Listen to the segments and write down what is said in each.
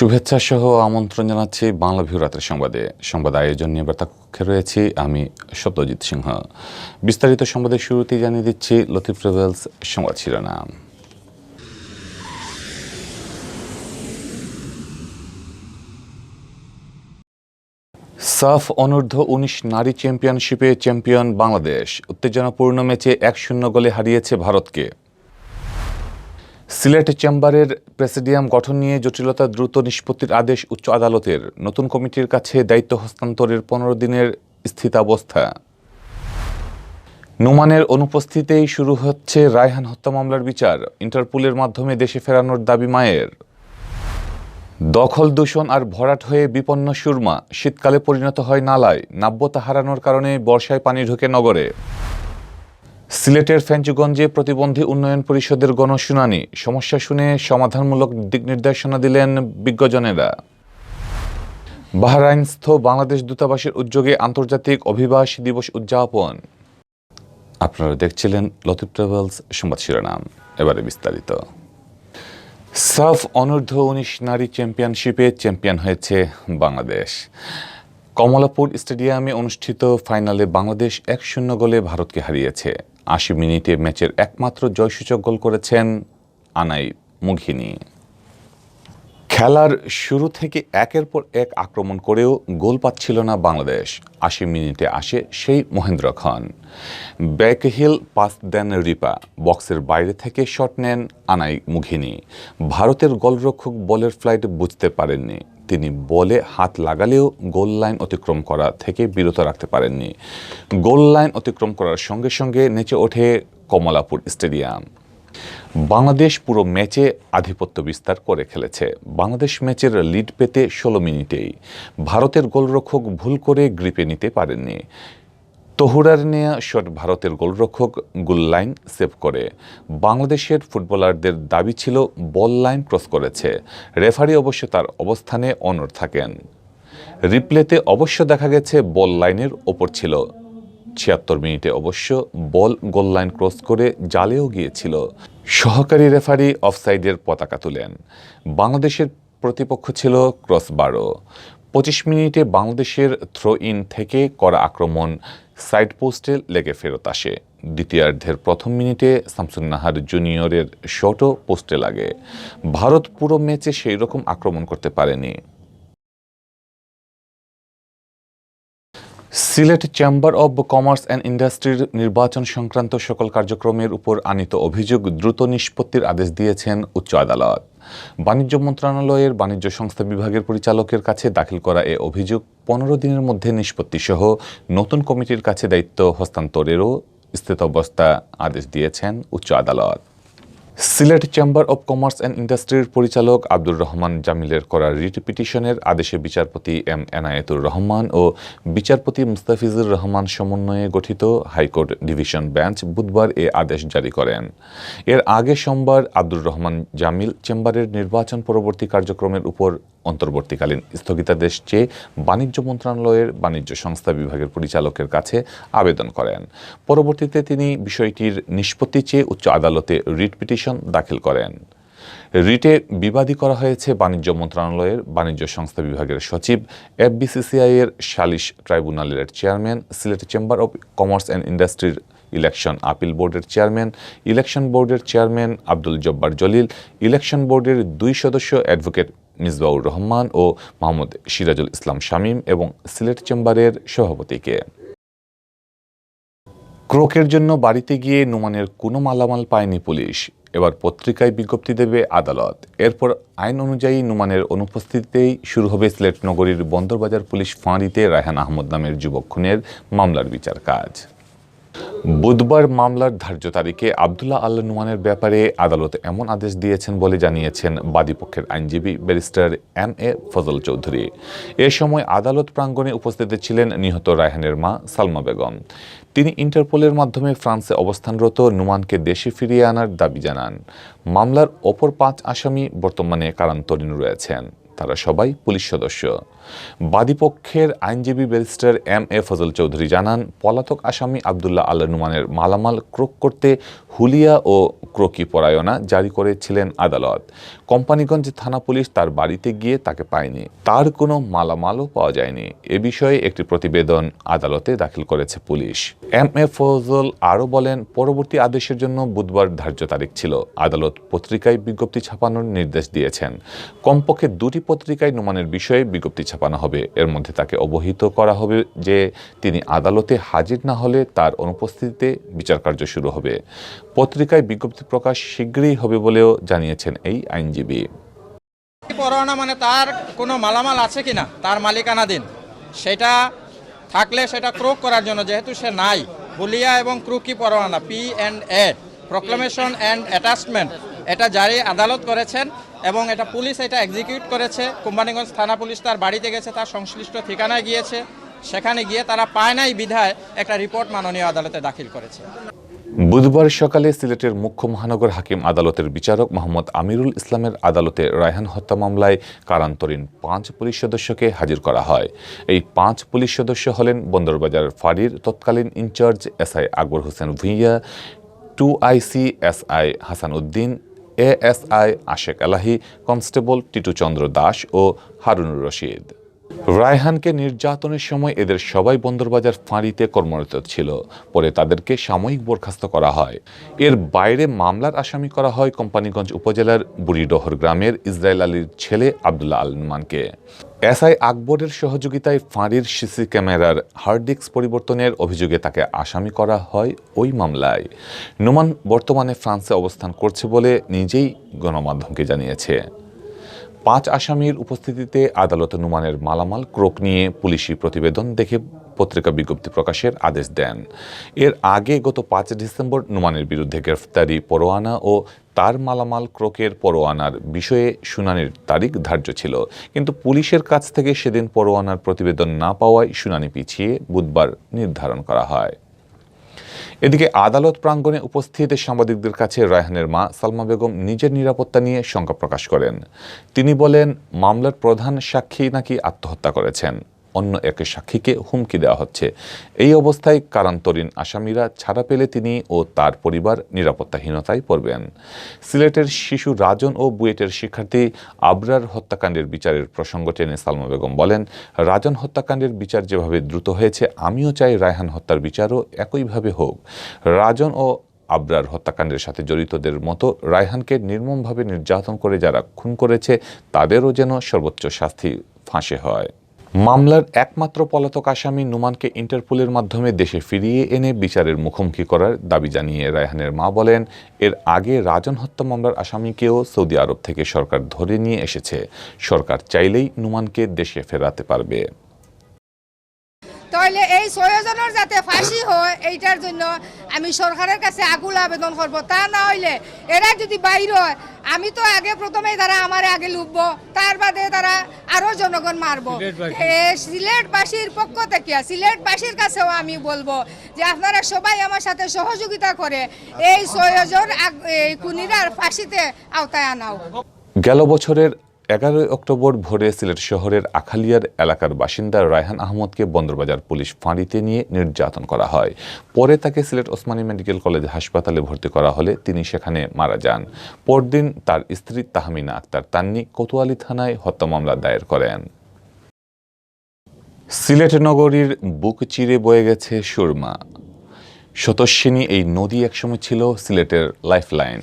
শুভেচ্ছা সহ আমন্ত্রণ জানাচ্ছি বাংলাভিউ রাতের সংবাদ আয়োজন নিয়ে বার্তা কক্ষে রয়েছি আমি সত্যজিৎ সিংহ। বিস্তারিত সংবাদের শুরুতেই জানিয়ে দিচ্ছি লতিফ ট্রাভেলস সংবাদ শিরোনাম। সাফ অনূর্ধ্ব ১৯ নারী চ্যাম্পিয়নশিপে চ্যাম্পিয়ন বাংলাদেশ। উত্তেজনাপূর্ণ ম্যাচে ১-০ গোলে হারিয়েছে ভারতকে। সিলেট চেম্বারের প্রেসিডিয়াম গঠন নিয়ে জটিলতা দ্রুত নিষ্পত্তির আদেশ উচ্চ আদালতের। নতুন কমিটির কাছে দায়িত্ব হস্তান্তরের ১৫ দিনের স্থিতাবস্থা। নোমানের অনুপস্থিতিতেই শুরু হচ্ছে রায়হান হত্যা মামলার বিচার। ইন্টারপোলের মাধ্যমে দেশে ফেরানোর দাবি মায়ের। দখল দূষণ আর ভরাট হয়ে বিপন্ন সুরমা, শীতকালে পরিণত হয় নালায়। নাব্যতা হারানোর কারণে বর্ষায় পানি ঢোকে নগরে। সিলেটের ফেঞ্চুগঞ্জে প্রতিবন্ধী উন্নয়ন পরিষদের গণশুনানি, সমস্যা শুনে সমাধানমূলক দিক নির্দেশনা দিলেন বিজ্ঞজনেরা। বাহরাইনস্থ বাংলাদেশ দূতাবাসের উদ্যোগে আন্তর্জাতিক অভিবাসী দিবস উদযাপন। আপনারা দেখছিলেন লতিফ ট্রাভেলস সংবাদ শিরোনাম। এবারে বিস্তারিত। সাফ অনূর্ধ্ব ১৯ নারী চ্যাম্পিয়নশিপে চ্যাম্পিয়ন হয়েছে বাংলাদেশ। কমলাপুর স্টেডিয়ামে অনুষ্ঠিত ফাইনালে বাংলাদেশ ১-০ গোলে ভারতকে হারিয়েছে। ৮০ মিনিটে ম্যাচের একমাত্র জয়সূচক গোল করেছেন আনাই মুঘিনী। খেলার শুরু থেকে একের পর এক আক্রমণ করেও গোল পাচ্ছিল না বাংলাদেশ। ৮০ মিনিটে আসে সেই মহেন্দ্র খান। ব্যাকহিল পাস দেন রিপা, বক্সের বাইরে থেকে শট নেন আনাই মুঘিনী। ভারতের গোলরক্ষক বলের ফ্লাইট বুঝতে পারেননি। তিনি বলে হাত লাগালেও গোল লাইন অতিক্রম করা থেকে বিরত রাখতে পারেননি। গোল লাইন অতিক্রম করার সঙ্গে সঙ্গে নেচে ওঠে কমলাপুর স্টেডিয়াম। বাংলাদেশ পুরো ম্যাচে আধিপত্য বিস্তার করে খেলেছে। বাংলাদেশ ম্যাচের লিড পেতে ১৬ মিনিটেই ভারতের গোলরক্ষক ভুল করে গ্রিপে নিতে পারেননি। তহুরার নেয়া শট ভারতের গোলরক্ষক গোল লাইন সেভ করে। বাংলাদেশের ফুটবলারদের দাবি ছিল বল লাইন ক্রস করেছে। রেফারি অবশ্য তার অবস্থানে অনড় থাকেন। রিপ্লেতে অবশ্য দেখা গেছে বল লাইনের ওপর ছিল। ৭৬ মিনিটে অবশ্য বল গোল লাইন ক্রস করে জালেও গিয়েছিল। সহকারী রেফারি অফসাইডের পতাকা তুলেন। বাংলাদেশের প্রতিপক্ষ ছিল ক্রসবারও। ২৫ মিনিটে বাংলাদেশের থ্রো ইন থেকে করা আক্রমণ সাইড পোস্টে লেগে ফেরত আসে। দ্বিতীয়ার্ধের প্রথম মিনিটে শামসুন্নাহার জুনিয়রের শটও পোস্টে লাগে। ভারত পুরো ম্যাচে সেই রকম আক্রমণ করতে পারেনি। Sylhet chamber of commerce and ইন্ডাস্ট্রির নির্বাচন সংক্রান্ত সকল কার্যক্রমের উপর আনীত অভিযোগ দ্রুত নিষ্পত্তির আদেশ দিয়েছেন উচ্চ আদালত। বাণিজ্য মন্ত্রণালয়ের বাণিজ্য সংস্থা বিভাগের পরিচালকের কাছে দাখিল করা এ অভিযোগ ১৫ দিনের মধ্যে নিষ্পত্তিসহ নতুন কমিটির কাছে দায়িত্ব হস্তান্তরেরও স্থিতাবস্থা আদেশ দিয়েছেন উচ্চ আদালত। Sylhet chamber of commerce and ইন্ডাস্ট্রির পরিচালক আব্দুর রহমান জামিলের করা রিট পিটিশনের আদেশে বিচারপতি এম এনায়েতুর রহমান ও বিচারপতি মুস্তাফিজুর রহমান সমন্বয়ে গঠিত হাইকোর্ট ডিভিশন বেঞ্চ বুধবার এ আদেশ জারি করেন। এর আগে সোমবার আব্দুর রহমান জামিল চেম্বারের নির্বাচন পরবর্তী কার্যক্রমের উপর অন্তর্বর্তীকালীন স্থগিতাদেশ চেয়ে বাণিজ্য মন্ত্রণালয়ের বাণিজ্য সংস্থা বিভাগের পরিচালকের কাছে আবেদন করেন। পরবর্তীতে তিনি বিষয়টির নিষ্পত্তি চেয়ে উচ্চ আদালতে রিট পিটিশন দাখিল করেন। রিটে বিবাদী করা হয়েছে বাণিজ্য মন্ত্রণালয়ের বাণিজ্য সংস্থা বিভাগের সচিব, এফবিসিসিআই এর সালিশ ট্রাইব্যুনালের chairman, Sylhet chamber of commerce and ইন্ডাস্ট্রির ইলেকশন আপিল বোর্ডের চেয়ারম্যান, ইলেকশন বোর্ডের চেয়ারম্যান আব্দুল জব্বার জলিল, ইলেকশন বোর্ডের ২ সদস্য অ্যাডভোকেট মিসবাউর রহমান ও মোহাম্মদ সিরাজুল ইসলাম শামীম এবং সিলেট চেম্বারের সভাপতিকে। ক্রোকের জন্য বাড়িতে গিয়ে নোমানের কোনো মালামাল পায়নি পুলিশ। এবার পত্রিকায় বিজ্ঞপ্তি দেবে আদালত। এরপর আইন অনুযায়ী নোমানের অনুপস্থিতিতেই শুরু হবে সিলেট নগরীর বন্দরবাজার পুলিশ ফাঁড়িতে রায়হান আহমদ নামের যুবক খুনের মামলার বিচার কাজ। বুধবার মামলার ধার্য তারিখে আবদুল্লাহ আল নোমানের ব্যাপারে আদালত এমন আদেশ দিয়েছেন বলে জানিয়েছেন বাদীপক্ষের আইনজীবী barrister M A Fazal Chowdhury. এ সময় আদালত প্রাঙ্গণে উপস্থিত ছিলেন নিহত রায়হানের মা সালমা বেগম। তিনি ইন্টারপোলের মাধ্যমে ফ্রান্সে অবস্থানরত নোমানকে দেশে ফিরিয়ে আনার দাবি জানান। মামলার অপর ৫ আসামি বর্তমানে কারান্তরীণ রয়েছেন। তারা সবাই পুলিশ সদস্য। বাদীপক্ষের আইনজীবী ব্যারিস্টার এম.এ. ফজল চৌধুরী জানান, পলাতক আসামি আবদুল্লাহ আল নুমানের মালামাল ক্রোক করতে হুলিয়া ও ক্রোকি পরায়না জারি করেছিলেন আদালত। কোম্পানীগঞ্জ থানা পুলিশ তার বাড়িতে গিয়ে তাকে পায়নি, তার কোনো মালামালও পাওয়া যায়নি। এ বিষয়ে একটি প্রতিবেদন আদালতে দাখিল করেছে পুলিশ। এম.এ. ফজল আরও বলেন, পরবর্তী আদেশের জন্য বুধবার ধার্য তারিখ ছিল। আদালত পত্রিকায় বিজ্ঞপ্তি ছাপানোর নির্দেশ দিয়েছেন। কমপক্ষে 2টি পত্রিকায় নুমানের বিষয়ে বিজ্ঞপ্তি ছাপানো হবে। এর মধ্যে তাকে অবহিত করা হবে যে তিনি আদালতে হাজির না হলে তার অনুপস্থিতিতে বিচারকার্য শুরু হবে। পত্রিকায় বিজ্ঞপ্তি প্রকাশ শীঘ্রই হবে বলেও জানিয়েছেন এই আইনজীবী। পরোয়ানা মানে তার কোনো মালামাল আছে কিনা, তার মালিকানাধীন, সেটা থাকলে সেটা ক্রোক করার জন্য, যেহেতু সে নাই, হুলিয়া এবং ক্রুকি পরোয়ানা P&A প্রক্লামেশন অ্যান্ড অ্যাটাচমেন্ট এটা জারি আদালত করেছেন এবং এটা পুলিশ এটা এক্সিকিউট করেছে। কোম্পানীগঞ্জ থানা পুলিশ তার বাড়িতে গেছে, তার সংশ্লিষ্ট ঠিকানায় গিয়েছে, সেখানে গিয়ে তারা পায় নাই বিধায় একটা রিপোর্ট মাননীয় আদালতে দাখিল করেছে। বুধবার সকালে সিলেটের মুখ্য মহানগর হাকিম আদালতের বিচারক মোহাম্মদ আমিরুল ইসলামের আদালতে রায়হান হত্যা মামলায় কারান্তরীণ 5 পুলিশ সদস্যকে হাজির করা হয়। এই 5 পুলিশ সদস্য হলেন বন্দরবাজার ফাঁড়ির তৎকালীন incharge SI Akbar Hossain Bhuiyan, 2IC SI Hasan Uddin, ASI Ashek Elahi, constable Titu Chandra Das ও হারুনুর রশিদ। রায়হানকে নির্যাতনের সময় এদের সবাই বন্দরবাজার ফাঁড়িতে কর্মরত ছিল। পরে তাদেরকে সাময়িক বরখাস্ত করা হয়। এর বাইরে মামলার আসামি করা হয় কোম্পানীগঞ্জ উপজেলার বুড়িডহর গ্রামের ইসরায়েল আলীর ছেলে আবদুল্লাহ আল নুমানকে। এসআই আকবরের সহযোগিতায় ফাঁড়ির সিসি ক্যামেরার হার্ড ডিস্ক পরিবর্তনের অভিযোগে তাকে আসামি করা হয় ওই মামলায়। নুমান বর্তমানে ফ্রান্সে অবস্থান করছে বলে নিজেই গণমাধ্যমকে জানিয়েছে। 5 আসামির উপস্থিতিতে আদালত নুমানের মালামাল ক্রোক নিয়ে পুলিশি প্রতিবেদন দেখে পত্রিকা বিজ্ঞপ্তি প্রকাশের আদেশ দেন। এর আগে গত 5 ডিসেম্বর নুমানের বিরুদ্ধে গ্রেফতারি পরোয়ানা ও তার মালামাল ক্রোকের পরোয়ানার বিষয়ে শুনানির তারিখ ধার্য ছিল, কিন্তু পুলিশের কাছ থেকে সেদিন পরোয়ানার প্রতিবেদন না পাওয়ায় শুনানি পিছিয়ে বুধবার নির্ধারণ করা হয়। এদিকে আদালত প্রাঙ্গণে উপস্থিত সাংবাদিকদের কাছে রায়হানের মা সালমা বেগম নিজের নিরাপত্তা নিয়ে শঙ্কা প্রকাশ করেন। তিনি বলেন, মামলার প্রধান সাক্ষী নাকি আত্মহত্যা করেছেন, অন্য এক সাক্ষীকে হুমকি দেওয়া হচ্ছে। এই অবস্থায় কারান্তরীণ আসামিরা ছাড়া পেলে তিনি ও তার পরিবার নিরাপত্তাহীনতায় পড়বেন। সিলেটের শিশু রাজন ও বুয়েটের শিক্ষার্থী আবরার হত্যাকাণ্ডের বিচারের প্রসঙ্গ টেনে সালমা বেগম বলেন, রাজন হত্যাকাণ্ডের বিচার যেভাবে দ্রুত হয়েছে, আমিও চাই রায়হান হত্যার বিচারও একইভাবে হোক। রাজন ও আবরার হত্যাকাণ্ডের সাথে জড়িতদের মতো রায়হানকে নির্মমভাবে নির্যাতন করে যারা খুন করেছে, তাদেরও যেন সর্বোচ্চ শাস্তি ফাঁসি হয়। মামলার একমাত্র পলাতক আসামি নুমানকে ইন্টারপোলের মাধ্যমে দেশে ফিরিয়ে এনে বিচারের মুখোমুখি করার দাবি জানিয়ে রায়হানের মা বলেন, এর আগে রাজন হত্যা মামলার আসামিকেও সৌদি আরব থেকে সরকার ধরে নিয়ে এসেছে। সরকার চাইলেই নুমানকে দেশে ফেরাতে পারবে। তাহলে এই 6 জনের যাতে ফাঁসি হয়, এইটার জন্য আমি সরকারের কাছে আকুল আবেদন করব। তা না হইলে এরা যদি বাইর হয়, আমি তো আগে প্রথমেই তারা আমার আগে লুবব, তার বাদে তারা আরো জনগণ মারব। সিলেটবাসীর পক্ষ থেকে সিলেটবাসীর কাছেও আমি বলবো যে আপনারা সবাই আমার সাথে সহযোগিতা করে এই 6 জন খুনিরার ফাঁসিতে আওতায় আনাও। গেল বছরের 11 অক্টোবর ভোরে সিলেট শহরের আখালিয়ার এলাকার বাসিন্দা রায়হান আহমদকে বন্দরবাজার পুলিশ ফাঁড়িতে নিয়ে নির্যাতন করা হয়। পরে তাকে সিলেট ওসমানী মেডিকেল কলেজ হাসপাতালে ভর্তি করা হলে তিনি সেখানে মারা যান। পরদিন তার স্ত্রী তাহমিনা আক্তার তান্নি কোতোয়ালি থানায় হত্যা মামলা দায়ের করেন। সিলেট নগরীর বুক চিরে বয়ে গেছে সুরমা। শতস্বিনী এই নদী একসময় ছিল সিলেটের লাইফলাইন।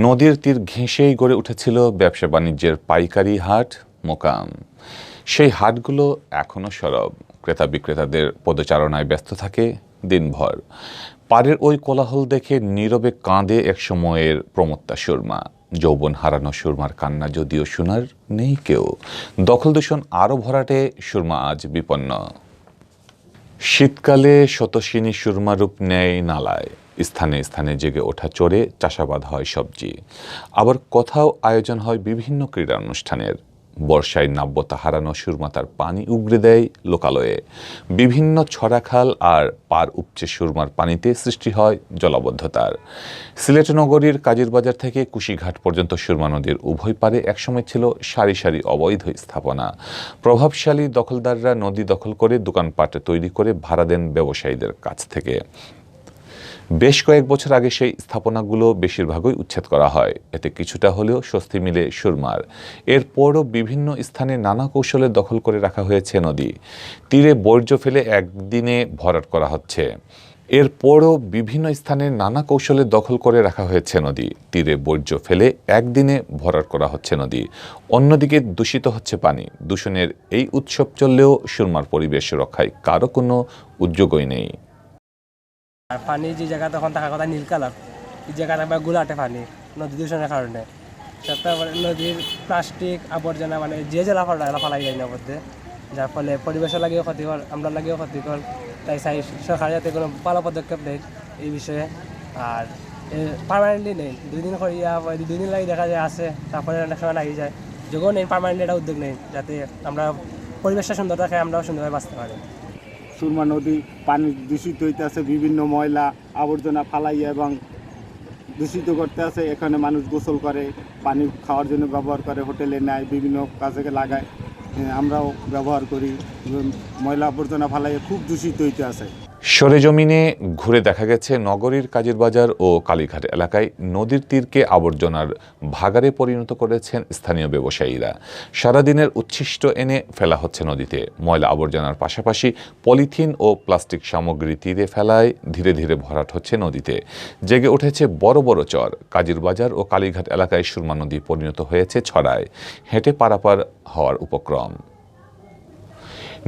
নদীর তীর ঘেঁষেই গড়ে উঠেছিল ব্যবসা বাণিজ্যের পাইকারি হাট মোকাম। সেই হাটগুলো এখনও সরব, ক্রেতা বিক্রেতাদের পদচারণায় ব্যস্ত থাকে দিনভর। পাড়ের ওই কোলাহল দেখে নীরবে কাঁদে এক সময়ের প্রমত্তা সুরমা। যৌবন হারানো সুরমার কান্না যদিও শোনার নেই কেউ। দখল দূষণ আরও ভরাটে সুরমা আজ বিপন্ন। শীতকালে শতস্বিনী সুরমা রূপ নেয় নালায়। স্থানে স্থানে জেগে ওঠা চড়ে চাষাবাদ হয় সবজি। আবার কোথাও আয়োজন হয় বিভিন্ন ক্রীড়া অনুষ্ঠানের। বর্ষায় নাব্যতা হারানো সুরমা তার পানি উগড়ে দেয় লোকালয়ে। বিভিন্ন ছড়াখাল আর পার উপচে সুরমার পানিতে সৃষ্টি হয় জলাবদ্ধতার। সিলেট নগরীর কাজিরবাজার থেকে কুশিঘাট পর্যন্ত সুরমা নদীর উভয় পারে একসময় ছিল সারি সারি অবৈধ স্থাপনা। প্রভাবশালী দখলদাররা নদী দখল করে দোকানপাট তৈরি করে ভাড়া দেন ব্যবসায়ীদের কাছ থেকে। বেশ কয়েক বছর আগে সেই স্থাপনাগুলো বেশিরভাগই উচ্ছেদ করা হয়। এতে কিছুটা হলেও স্বস্তি মিলে সুরমার। এরপরও বিভিন্ন স্থানে নানা কৌশলে দখল করে রাখা হয়েছে নদী। তীরে বর্জ্য ফেলে একদিনে ভরাট করা হচ্ছে। এরপরও বিভিন্ন স্থানে নানা কৌশলে দখল করে রাখা হয়েছে নদী। তীরে বর্জ্য ফেলে একদিনে ভরাট করা হচ্ছে নদী। অন্যদিকে দূষিত হচ্ছে পানি। দূষণের এই উৎসব চললেও সুরমার পরিবেশ রক্ষায় কারো কোনো উদ্যোগই নেই। আর পানি যে জায়গা তখন থাকার কথা নীল কালার, এই জায়গাটা বা গুলাটে পানি নদী দূষণের কারণে। তারপরে নদীর প্লাস্টিক আবর্জনা মানে যে জেলা ফালাই যায় না মধ্যে, যার ফলে পরিবেশের লাগেও ক্ষতিকর, আমরা লাগেও ক্ষতিকর। তাই চাই সরকার যাতে কোনো ভালো পদক্ষেপ নেয় এই বিষয়ে। আর পার্মানেন্টলি নেই, 2 দিন করিয়া 2 দিন লাগে দেখা যায় আছে, তারপরে অনেক সময় লাগিয়ে যায়। যখন নেই পার্মানেন্টলি একটা উদ্যোগ নেই যাতে আমরা পরিবেশটা সুন্দর রাখে, আমরাও সুন্দরভাবে বাঁচতে পারি। সুরমা নদী পানি দূষিত হইতে আছে, বিভিন্ন ময়লা আবর্জনা ফালাইয়া এবং দূষিত করতে আছে। এখানে মানুষ গোসল করে, পানি খাওয়ার জন্য ব্যবহার করে, হোটেলে নেয়, বিভিন্ন কাজে লাগায়, আমরাও ব্যবহার করি। ময়লা আবর্জনা ফালাইয়া খুব দূষিত হইতে আছে। সরেজমিনে ঘুরে দেখা গেছে নগরীর কাজিরবাজার ও কালীঘাট এলাকায় নদীর তীরকে আবর্জনার ভাগাড়ে পরিণত করেছেন স্থানীয় ব্যবসায়ীরা। সারাদিনের উচ্ছিষ্ট এনে ফেলা হচ্ছে নদীতে। ময়লা আবর্জনার পাশাপাশি পলিথিন ও প্লাস্টিক সামগ্রী তীরে ফেলায় ধীরে ধীরে ভরাট হচ্ছে নদীতে। জেগে উঠেছে বড় বড় চর। কাজিরবাজার ও কালীঘাট এলাকায় সুরমা নদী পরিণত হয়েছে ছড়ায়। হেঁটে পারাপার হওয়ার উপক্রম।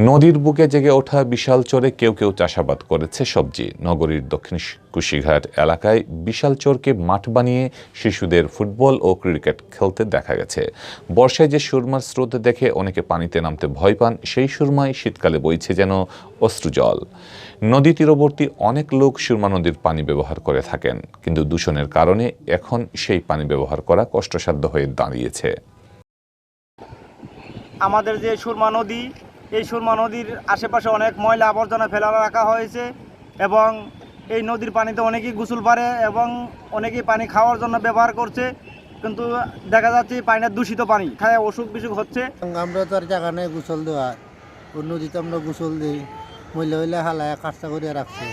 নদীর বুকে জেগে ওঠা বিশাল চরে কেউ কেউ চাষাবাদ করেছে সবজি। নগরীর দক্ষিণ কুশিঘাট এলাকায় বিশাল চরকে মাঠ বানিয়ে শিশুদের ফুটবল ও ক্রিকেট খেলতে দেখা গেছে। বর্ষায় যে সুরমার স্রোত দেখে অনেকে পানিতে নামতে ভয় পান, সেই সুরমায় শীতকালে বইছে যেন অশ্রুজল। নদী তীরবর্তী অনেক লোক সুরমা নদীর পানি ব্যবহার করে থাকেন, কিন্তু দূষণের কারণে এখন সেই পানি ব্যবহার করা কষ্টসাধ্য হয়ে দাঁড়িয়েছে। আমাদের যে সুরমা নদী, এই সুরমা নদীর আশেপাশে অনেক ময়লা আবর্জনা ফেলা রাখা হয়েছে এবং এই নদীর পানিতে অনেকেই গোসল পারে এবং অনেকেই পানি খাওয়ার জন্য ব্যবহার করছে, কিন্তু দেখা যাচ্ছে পানিটা দূষিত পানি খায় অসুখ বিসুখ হচ্ছে। আমরা তো আর জায়গা নেই গোসল দেওয়ার, ওই নদীতে আমরা গোসল দিই, মহিলা হইলে হালায় কাজটা করিয়া রাখছে,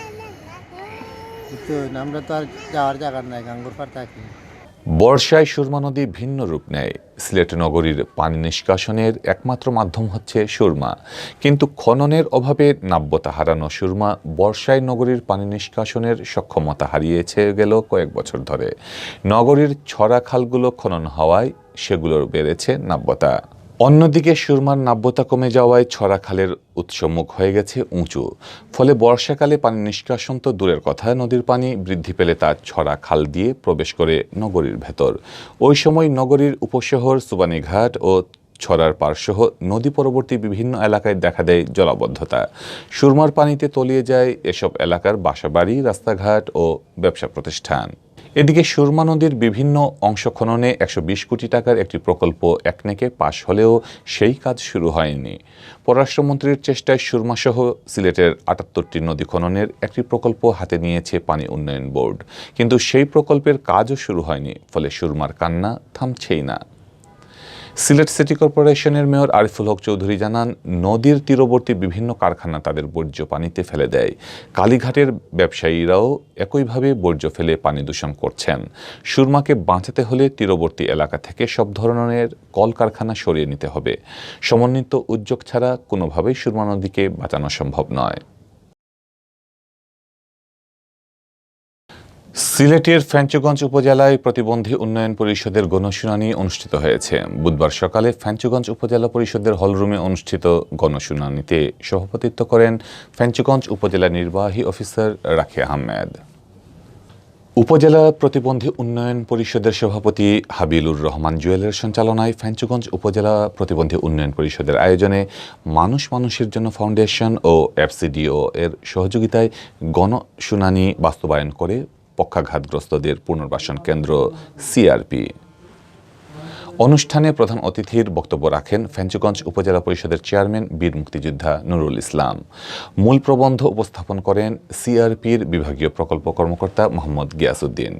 বুঝছেন? আমরা তো আর যাওয়ার জায়গা নাই, গাঙ্গুর পার থাকি। বর্ষায় সুরমা নদী ভিন্ন রূপ নেয়। সিলেট নগরীর পানি নিষ্কাশনের একমাত্র মাধ্যম হচ্ছে সুরমা, কিন্তু খননের অভাবে নাব্যতা হারানো সুরমা বর্ষায় নগরীর পানি নিষ্কাশনের সক্ষমতা হারিয়েছে গেল কয়েক বছর ধরে। নগরীর ছড়া খালগুলো খনন হওয়ায় সেগুলোর বেড়েছে নাব্যতা। অন্যদিকে সুরমার নাব্যতা কমে যাওয়ায় ছড়া খালের উৎসমুখ হয়ে গেছে উঁচু। ফলে বর্ষাকালে পানি নিষ্কাশন তো দূরের কথা, নদীর পানি বৃদ্ধি পেলে তা ছড়া খাল দিয়ে প্রবেশ করে নগরীর ভেতর। ওই সময় নগরীর উপশহর সুবানীঘাট ও ছড়ার পারসহ নদী পরবর্তী বিভিন্ন এলাকায় দেখা দেয় জলাবদ্ধতা। সুরমার পানিতে তলিয়ে যায় এসব এলাকার বাসাবাড়ি, রাস্তাঘাট ও ব্যবসা প্রতিষ্ঠান। এদিকে সুরমা নদীর বিভিন্ন অংশ খননে 120 কোটি টাকার একটি প্রকল্প একনেকে পাশ হলেও সেই কাজ শুরু হয়নি। পররাষ্ট্রমন্ত্রীর চেষ্টায় সুরমাসহ সিলেটের 78টি নদী খননের একটি প্রকল্প হাতে নিয়েছে পানি উন্নয়ন বোর্ড, কিন্তু সেই প্রকল্পের কাজও শুরু হয়নি। ফলে সুরমার কান্না থামছেই না। সিলেট সিটি কর্পোরেশনের মেয়র আরিফুল হক চৌধুরী জানান, নদীর তীরবর্তী বিভিন্ন কারখানা তাদের বর্জ্য পানিতে ফেলে দেয়। কালীঘাটের ব্যবসায়ীরাও একইভাবে বর্জ্য ফেলে পানি দূষণ করছেন। সুরমাকে বাঁচাতে হলে তীরবর্তী এলাকা থেকে সব ধরনের কলকারখানা সরিয়ে নিতে হবে। সমন্বিত উদ্যোগ ছাড়া কোনোভাবেই সুরমা নদীকে বাঁচানো সম্ভব নয়। সিলেটের ফেঞ্চুগঞ্জ উপজেলায় প্রতিবন্ধী উন্নয়ন পরিষদের গণশুনানি অনুষ্ঠিত হয়েছে। বুধবার সকালে ফেঞ্চুগঞ্জ উপজেলা পরিষদের হলরুমে অনুষ্ঠিত গণশুনানিতে সভাপতিত্ব করেন ফেঞ্চুগঞ্জ উপজেলা নির্বাহী অফিসার রাখি আহমেদ। উপজেলা প্রতিবন্ধী উন্নয়ন পরিষদের সভাপতি হাবিলুর রহমান জুয়েলের সঞ্চালনায় ফেঞ্চুগঞ্জ উপজেলা প্রতিবন্ধী উন্নয়ন পরিষদের আয়োজনে মানুষ মানুষের জন্য ফাউন্ডেশন ও এফসিডিও এর সহযোগিতায় গণশুনানি বাস্তবায়ন করে পক্ষাঘাতগ্রস্তদের পুনর্বাসন কেন্দ্র সিআরপি। অনুষ্ঠানে প্রধান অতিথির বক্তব্য রাখেন ফেঞ্চুগঞ্জ উপজেলা পরিষদের চেয়ারম্যান বীর মুক্তিযোদ্ধা নুরুল ইসলাম। মূল প্রবন্ধ উপস্থাপন করেন সিআরপির বিভাগীয় প্রকল্প কর্মকর্তা মোহাম্মদ গিয়াসউদ্দিন।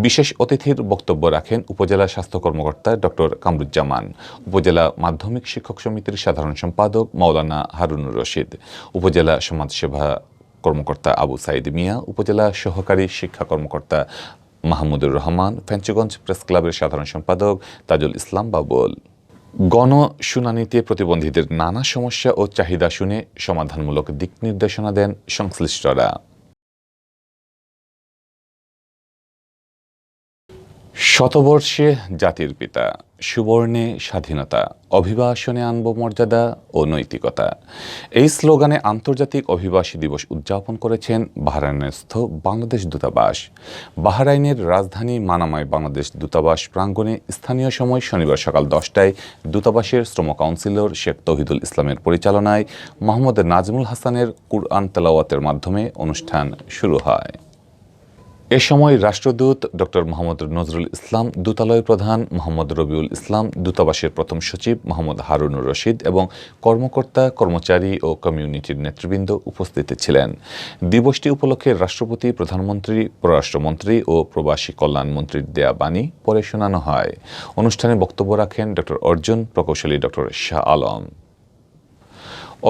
বিশেষ অতিথির বক্তব্য রাখেন উপজেলা স্বাস্থ্য কর্মকর্তা ডক্টর কামরুজ্জামান, উপজেলা মাধ্যমিক শিক্ষক সমিতির সাধারণ সম্পাদক মাওলানা হারুনুর রশিদ, উপজেলা সমাজসেবা কর্মকর্তা আবু সাইদ মিয়া, উপজেলা সহকারী শিক্ষা কর্মকর্তা মাহমুদুর রহমান, ফেঞ্চুগঞ্জ প্রেস ক্লাবের সাধারণ সম্পাদক তাজুল ইসলাম বাবুল। গণশুনানিতে প্রতিবন্ধীদের নানা সমস্যা ও চাহিদা শুনে সমাধানমূলক দিক নির্দেশনা দেন সংশ্লিষ্টরা। শতবর্ষে জাতির পিতা, সুবর্ণে স্বাধীনতা, অভিবাসনে আনব মর্যাদা ও নৈতিকতা, এই স্লোগানে আন্তর্জাতিক অভিবাসী দিবস উদযাপন করেছেন বাহরাইনস্থ বাংলাদেশ দূতাবাস। বাহরাইনের রাজধানী মানামায় বাংলাদেশ দূতাবাস প্রাঙ্গণে স্থানীয় সময় শনিবার সকাল 10টায় দূতাবাসের শ্রম কাউন্সিলর শেখ তৌহিদুল ইসলামের পরিচালনায় মোহাম্মদ নাজমুল হাসানের কুরআন তেলাওয়াতের মাধ্যমে অনুষ্ঠান শুরু হয়। এ সময় রাষ্ট্রদূত ডক্টর মোহাম্মদ নজরুল ইসলাম, দূতালয় প্রধান মোহাম্মদ রবিউল ইসলাম, দূতাবাসের প্রথম সচিব মোহাম্মদ হারুনুর রশিদ এবং কর্মকর্তা, কর্মচারী ও কমিউনিটির নেতৃবৃন্দ উপস্থিত ছিলেন। দিবসটি উপলক্ষে রাষ্ট্রপতি, প্রধানমন্ত্রী, পররাষ্ট্রমন্ত্রী ও প্রবাসী কল্যাণ মন্ত্রীর দেয়া বাণী পরে শোনানো হয়। অনুষ্ঠানে বক্তব্য রাখেন ডক্টর অর্জুন, প্রকৌশলী ডক্টর শাহ আলম।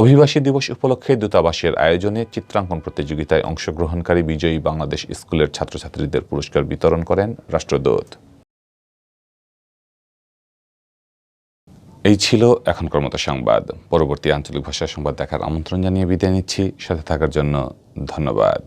অভিবাসী দিবস উপলক্ষে দূতাবাসের আয়োজনে চিত্রাঙ্কন প্রতিযোগিতায় অংশগ্রহণকারী বিজয়ী বাংলাদেশ স্কুলের ছাত্রছাত্রীদের পুরস্কার বিতরণ করেন রাষ্ট্রদূত। এই ছিল এখনকার মতো সংবাদ। পরবর্তী আঞ্চলিক ভাষার সংবাদ দেখার আমন্ত্রণ জানিয়ে বিদায় নিচ্ছি। সাথে থাকার জন্য ধন্যবাদ।